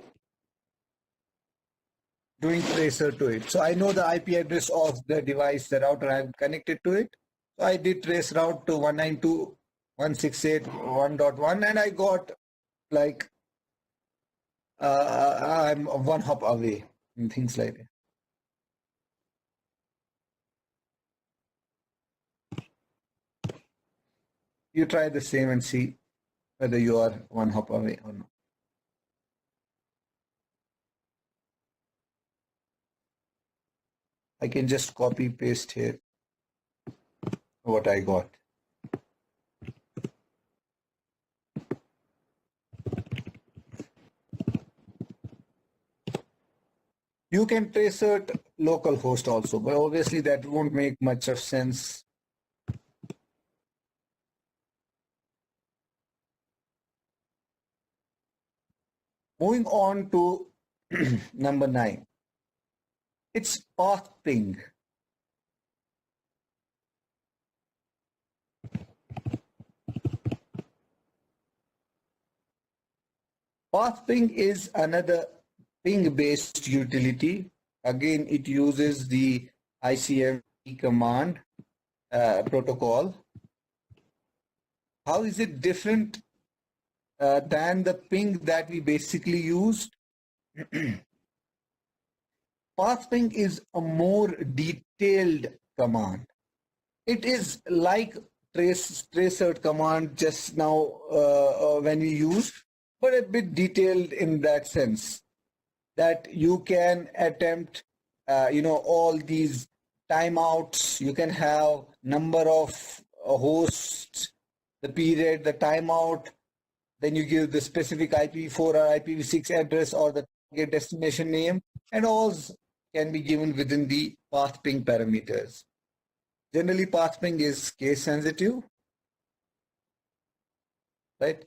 doing tracer to it. So I know the IP address of the device, the router I'm connected to it. So I did trace route to 192.168.1.1 and I got like I'm one hop away and things like that. You try the same and see whether you are one hop away or not. I can just copy paste here what I got. You can trace it local host also, but obviously that won't make much of sense. Moving on to number 9. It's path ping. Path ping is another ping-based utility. Again, it uses the ICMP command protocol. How is it different than the ping that we basically used? Path ping is a more detailed command. It is like tracer command just now when we used, but a bit detailed in that sense that you can attempt, all these timeouts. You can have number of hosts, the period, the timeout. Then you give the specific IPv4 or IPv6 address or the target destination name, and all can be given within the path ping parameters. Generally, path ping is case sensitive, right?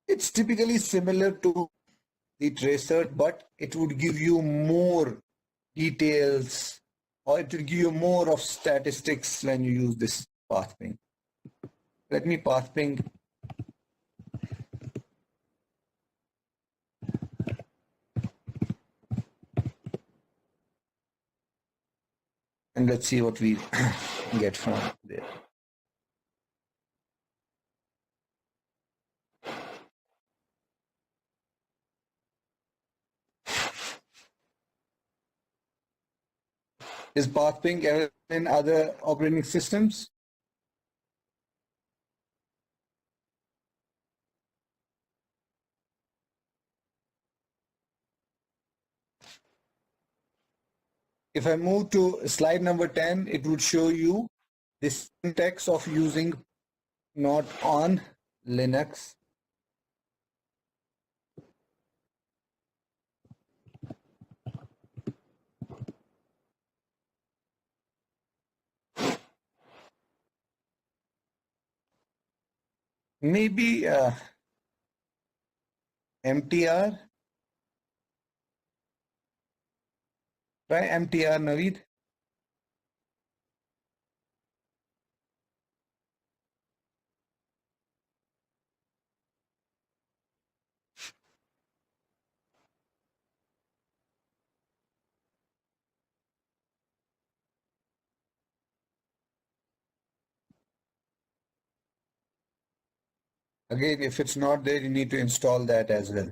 It's typically similar to the tracer, but it would give you more details or it will give you more of statistics when you use this path ping. Let me path ping. And let's see what we get from there. Is path ping ever in other operating systems? If I move to slide number 10, it would show you the syntax of using not on Linux. Maybe MTR. Try MTR, Naveed. Again, if it's not there, you need to install that as well.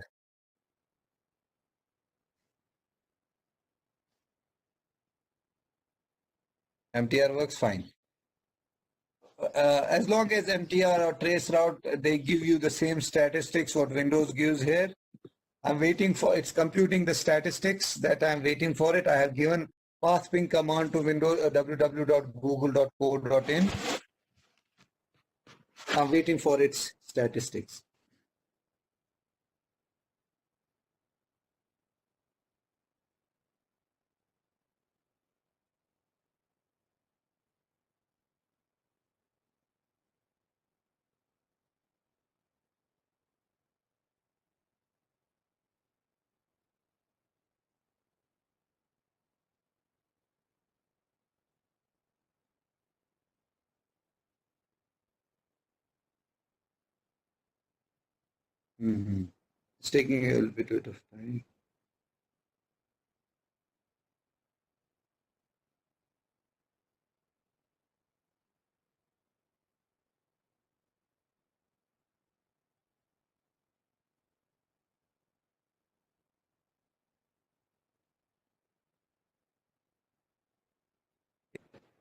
MTR works fine. As long as MTR or traceroute, they give you the same statistics what Windows gives here. I'm waiting for, it's computing the statistics that I'm waiting for it. I have given path ping command to Windows www.google.co.in. I'm waiting for its statistics. It's taking a little bit of time.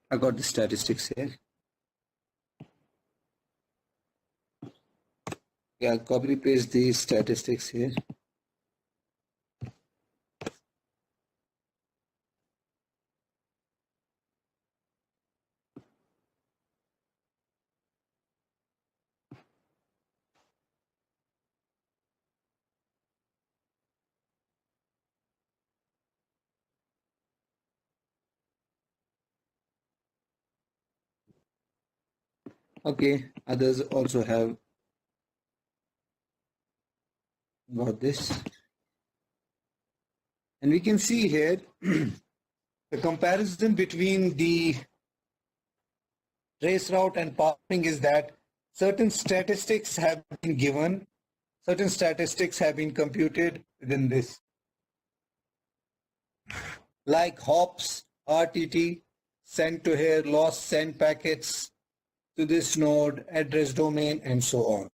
I got the statistics here. Yeah, copy paste these statistics here. Okay, others also have got this. And we can see here the comparison between the trace route and pathing is that certain statistics have been given, certain statistics have been computed within this, like hops, RTT, send to here, lost send packets to this node, address domain, and so on.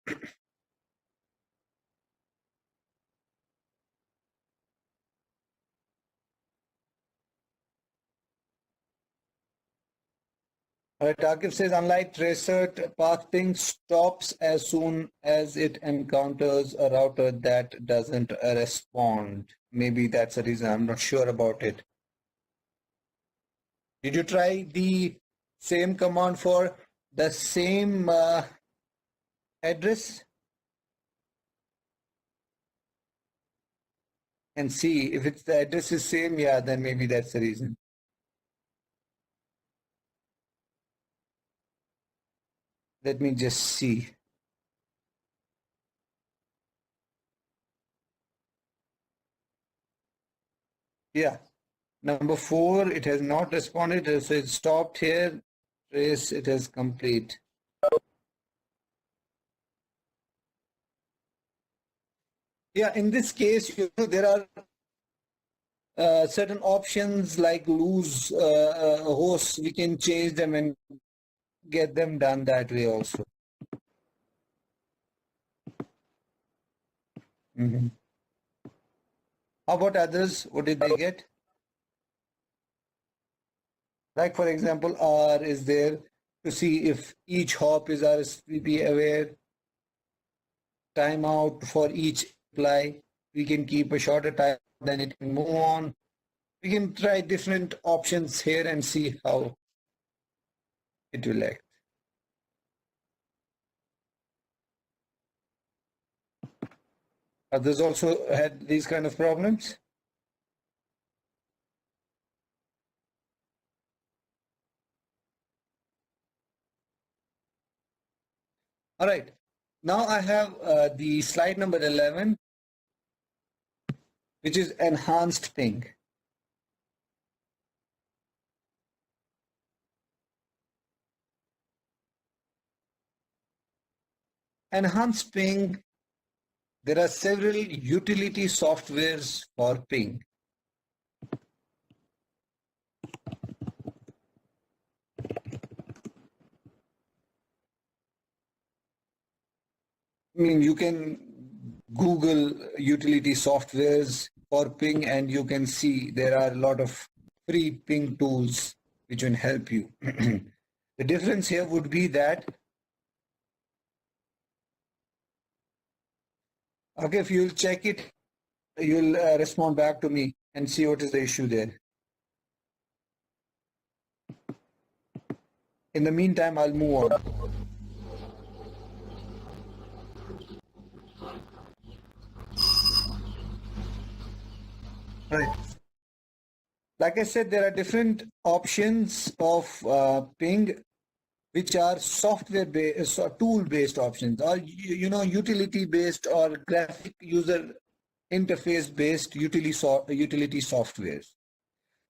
Akif says, unlike tracert, pathing stops as soon as it encounters a router that doesn't respond. Maybe that's the reason. I'm not sure about it. Did you try the same command for the same address? And see if it's the address is same, yeah, then maybe that's the reason. Let me just see. Yeah, number 4, it has not responded, so it stopped here. Trace, it is complete. Yeah, in this case, there are certain options like lose hosts. We can change them and get them done that way also. How about others? What did they get? Like for example, R is there to see if each hop is RSVP aware. Timeout for each reply. We can keep a shorter time, then it can move on. We can try different options here and see how it will act. Others also had these kind of problems. All right. Now I have the slide number 11, which is enhanced ping. Enhanced ping, there are several utility softwares for ping. I mean, you can Google utility softwares for ping and you can see there are a lot of free ping tools which will help you. The difference here would be that, okay, if you'll check it, you'll respond back to me and see what is the issue there. In the meantime, I'll move on. Right. Like I said, there are different options of ping, which are software based or tool based options, or utility based or graphic user interface based utility softwares.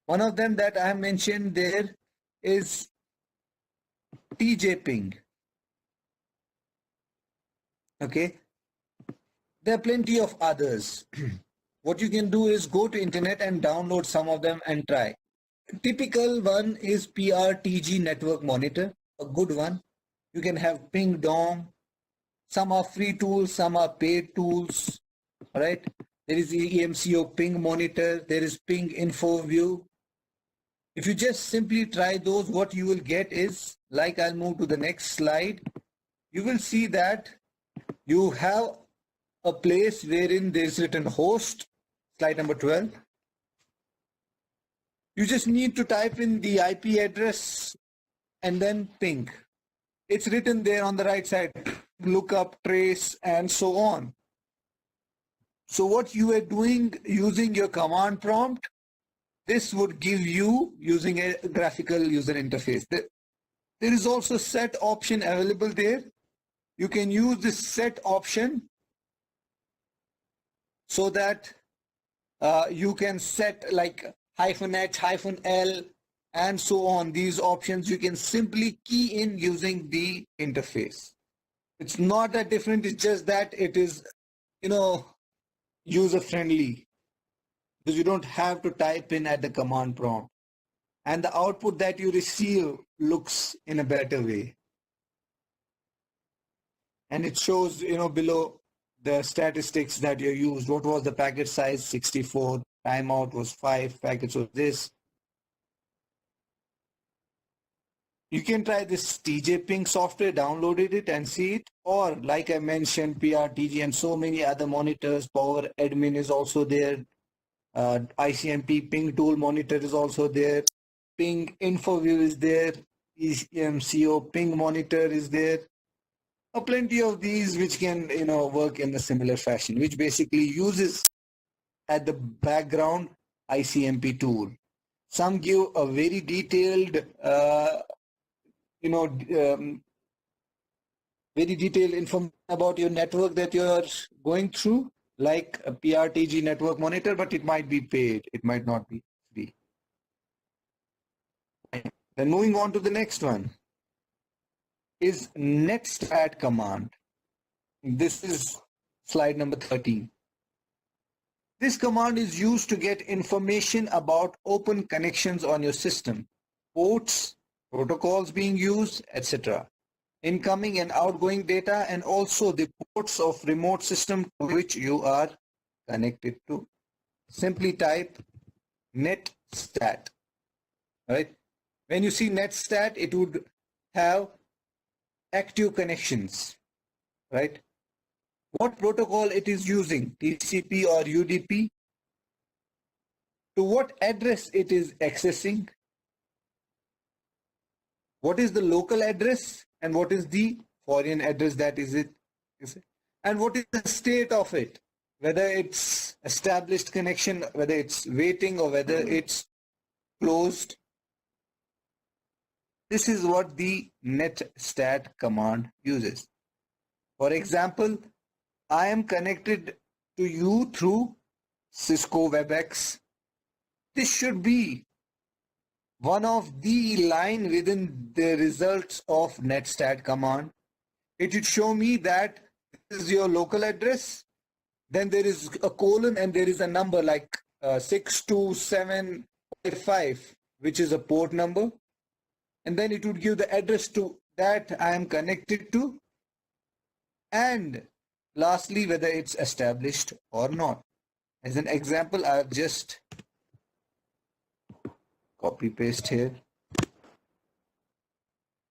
One of them that I mentioned there is TJ ping. Okay. There are plenty of others. What you can do is go to internet and download some of them and try. Typical one is PRTG network monitor, a good one. You can have ping dong. Some are free tools, some are paid tools, right? There is the EMCO ping monitor, there is ping info view. If you just simply try those, what you will get is, like I'll move to the next slide, you will see that you have a place wherein there's written host, slide number 12. You just need to type in the IP address and then ping. It's written there on the right side, lookup, trace, and so on. So what you are doing using your command prompt, this would give you using a graphical user interface. There is also set option available there. You can use this set option so that you can set like -H, -L, and so on. These options you can simply key in using the interface. It's not that different, it's just that it is, user friendly, because you don't have to type in at the command prompt, and the output that you receive looks in a better way, and it shows below the statistics that you used. What was the packet size? 64. Timeout was 5. Packets was this. You can try this TJ Ping software, downloaded it and see it, or like I mentioned, PRTG and so many other monitors. Power Admin is also there. ICMP Ping Tool Monitor is also there. Ping InfoView is there. EMCO Ping Monitor is there. Plenty of these which can work in a similar fashion, which basically uses at the background ICMP tool. Some give a very detailed very detailed information about your network that you're going through, like a PRTG network monitor, but it might be paid, it might not be free. Then moving on to the next one is netstat command. This is slide number 13. This command is used to get information about open connections on your system, ports, protocols being used, etc. Incoming and outgoing data, and also the ports of remote system to which you are connected to. Simply type netstat, right? When you see netstat, it would have active connections, right? What protocol it is using, TCP or UDP, to what address it is accessing, what is the local address, and what is the foreign address that is it, and what is the state of it, whether it's established connection, whether it's waiting, or whether it's closed. This is what the netstat command uses. For example, I am connected to you through Cisco WebEx. This should be one of the line within the results of netstat command. It should show me that this is your local address, then there is a colon and there is a number like 62755, which is a port number, and then it would give the address to that I am connected to, and lastly whether it's established or not. As an example, I've just copy paste here.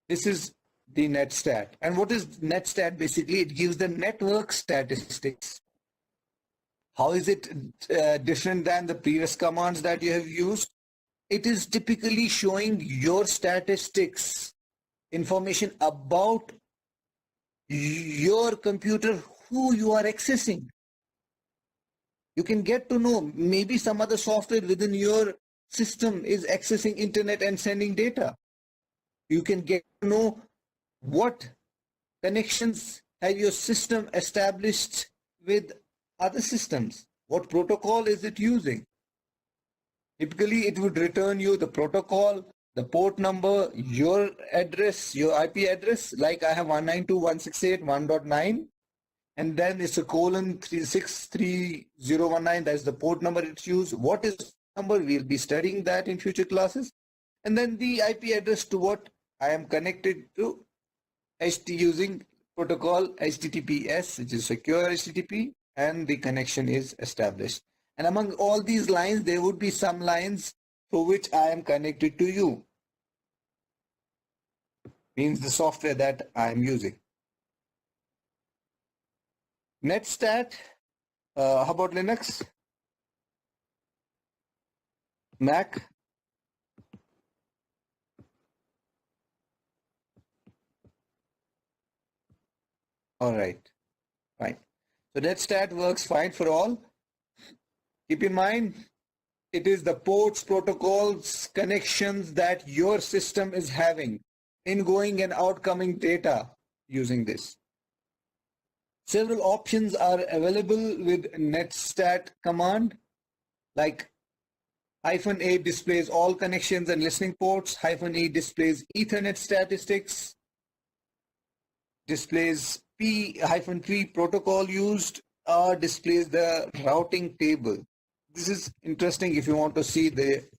This is the netstat. And what is netstat? Basically, it gives the network statistics. How is it different than the previous commands that you have used? It is typically showing your statistics, information about your computer, who you are accessing. You can get to know maybe some other software within your system is accessing internet and sending data. You can get to know what connections have your system established with other systems. What protocol is it using? Typically, it would return you the protocol, the port number, your address, your IP address, like I have 192.168.1.9, and then it's a colon 363.019. That's the port number it's used. What is the number? We'll be studying that in future classes. And then the IP address to what I am connected to HT using protocol HTTPS, which is secure HTTP, and the connection is established. And among all these lines, there would be some lines through which I am connected to you. Means the software that I am using. Netstat, how about Linux? Mac? All right, fine. So Netstat works fine for all. Keep in mind, it is the ports, protocols, connections that your system is having, ingoing and outgoing data using this. Several options are available with netstat command, like -A displays all connections and listening ports, -E displays Ethernet statistics, displays P-P protocol used, or displays the routing table. This is interesting if you want to see the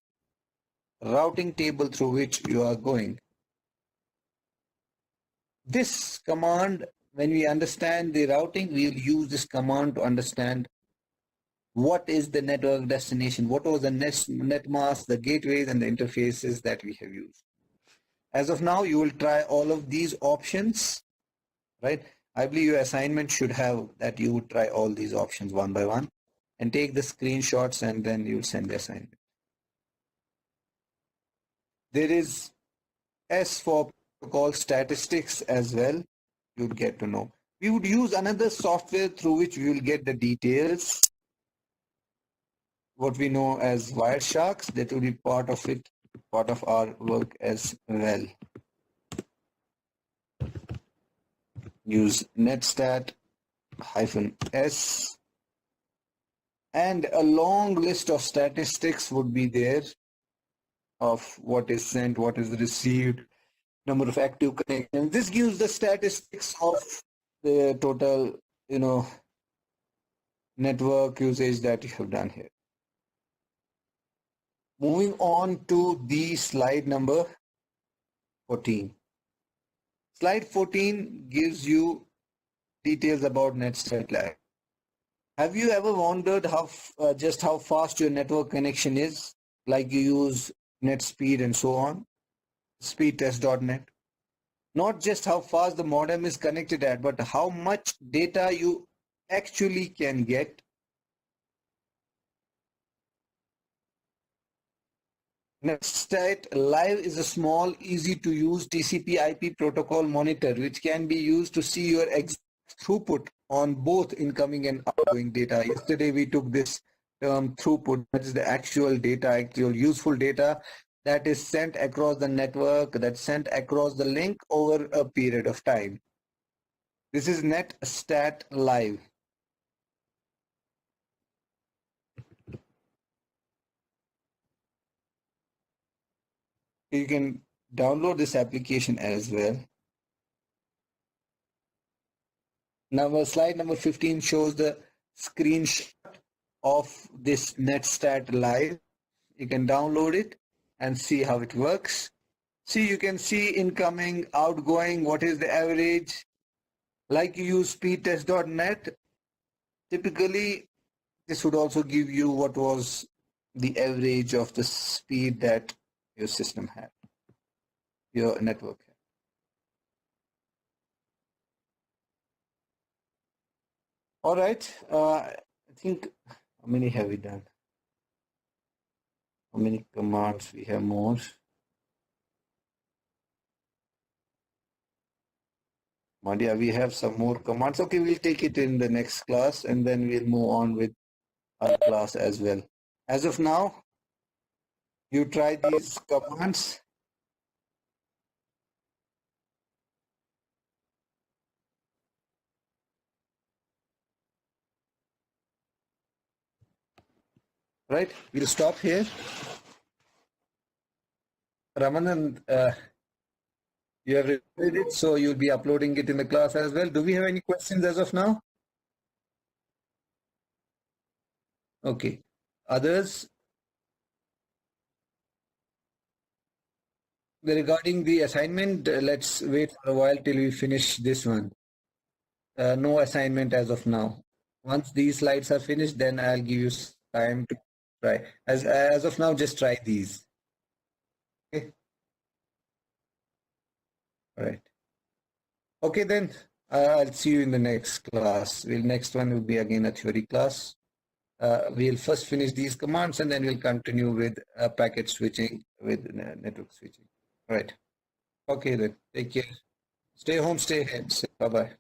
routing table through which you are going. This command, when we understand the routing, we will use this command to understand what is the network destination, what was the net mask, the gateways and the interfaces that we have used. As of now, you will try all of these options, right? I believe your assignment should have that you would try all these options one by one and take the screenshots, and then you will send the assignment. There is S for protocol statistics as well. You would get to know. We would use another software through which we will get the details, what we know as Wiresharks. That will be part of it, part of our work as well. Use netstat -S, and a long list of statistics would be there of what is sent, what is received, number of active connections. This gives the statistics of the total, network usage that you have done here. Moving on to the slide number 14. Slide 14 gives you details about netstat lag. Have you ever wondered just how fast your network connection is? Like you use net speed and so on, speedtest.net. Not just how fast the modem is connected at, but how much data you actually can get. Netstat Live is a small, easy to use TCP/IP protocol monitor which can be used to see your exact throughput on both incoming and outgoing data. Yesterday we took this term throughput, that is the actual data, actual useful data that is sent across the network, that's sent across the link over a period of time. This is Netstat Live. You can download this application as well. Now, slide number 15 shows the screenshot of this Netstat Live. You can download it and see how it works. See, you can see incoming, outgoing, what is the average. Like you use speedtest.net, typically this would also give you what was the average of the speed that your system had, your network had. All right, I think, how many have we done? How many commands we have more? Mandia, we have some more commands. Okay, we'll take it in the next class and then we'll move on with our class as well. As of now, you try these commands. Right, we'll stop here. Ramanan, you have recorded it, so you'll be uploading it in the class as well. Do we have any questions as of now? Okay. Others, regarding the assignment, let's wait for a while till we finish this one. No assignment as of now. Once these slides are finished, then I'll give you time to try. As of now, just try these. Okay. All right. Okay, then I'll see you in the next class. Next one will be again a theory class. We'll first finish these commands and then we'll continue with packet switching with network switching. All right. Okay, then. Take care. Stay home, stay head. Bye bye.